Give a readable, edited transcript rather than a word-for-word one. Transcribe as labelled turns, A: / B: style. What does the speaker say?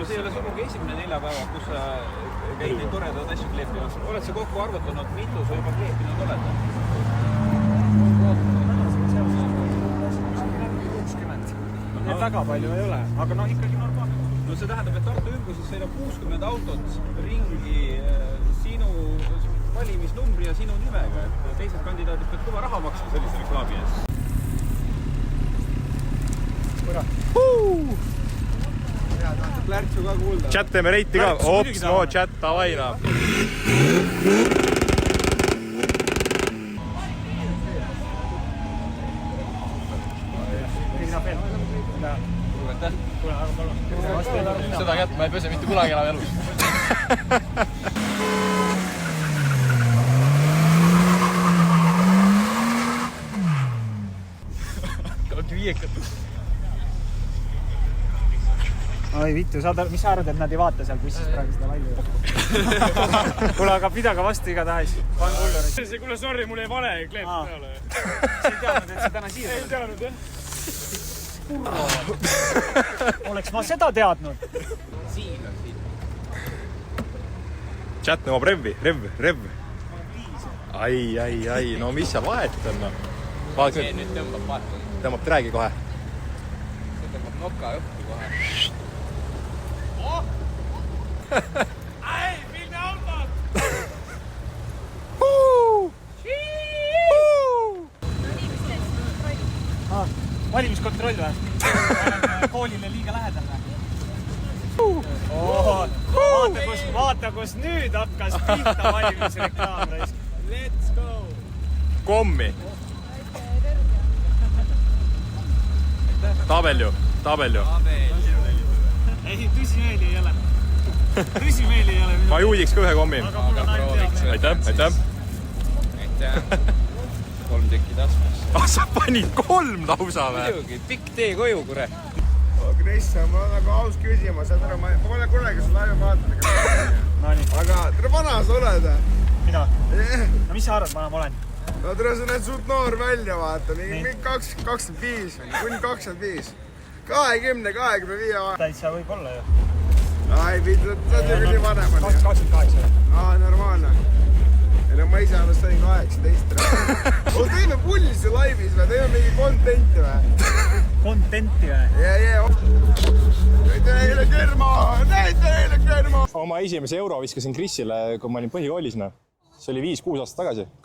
A: no see ei ole sugugi esimene neljapäeva, kus sa käid neid toredad asju kleepimas. Oled sa kokku arvutanud, mitu sa juba kleepinud oled?
B: 60. Need väga palju ei ole, aga noh, ikkagi normaalne.
A: No see tähendab, et Tartu ümbuses sõidab 60 autot ringi sinu valimisnumbri ja sinu nimega. Teised kandidaadid peavad kõva raha maksma sellise reklaami eest. Plärtsu ka kuulda.
C: Chat teeme reiti ka. Ops, no chat, avaina.
D: Seda kätt ma ei pese mitte kunagi enam elus. Ongi viiekat.
B: Oi vittu, mis sa arvad, et nad ei vaata seal bussis praegu seda laivi? Kuule, aga pidage vastu igatahes.
E: Kuule, sorry, mul ei vale kleep peale.
B: Sa ei teadnud, et sa täna siia
E: Ei teadnud, jah?
B: oleks ma seda teadnud.
C: Chat nõuab rev. Ai, no mis seal vahet on?
D: See nüüd tõmbab vaata.
C: Tõmbab träägi kohe.
D: See tõmbab noka õppi kohe.
E: Ei, filmi autod!
B: Valimiskontroll või? Koolile liiga lähedal või? Vaata, kus nüüd hakkas pihta valimisreklaam.
E: Let's go!
C: Kommi. Tabelju.
B: Ei, tõsimeeli ei ole. Tõsimeeli ei ole.
C: Ma juudiks ka ühe kommi.
B: Aga mul on ainult
C: Aitäh.
D: Aitäh. 3 tükki tasmas.
C: Sa panid 3 lausa või?
D: Muidugi, pikk tee koju, kure.
F: Kris, ma olen nagu aus küsima, saad aru, ma pole kunagi su laivi vaadanud. Aga tere vana sa oled?
B: Mina? No mis sa arvad, vana ma olen?
F: No tere, sa näed suht noor välja, vaata. Mingi 25, kuni 25. 20, 25 aasta.
B: Täitsa võib olla ju.
F: Ai, sa oled ju nii vanem.
B: 28.
F: Normaalne. No ma ise alles sain 18. Teeme pulsi laivis või? Teeme mingi contenti või?
B: Contenti või?
F: Näite neile kerma!
C: Oma esimese euro viskasin Krisile, kui ma olin põhikoolis. See oli 5-6 aastat tagasi.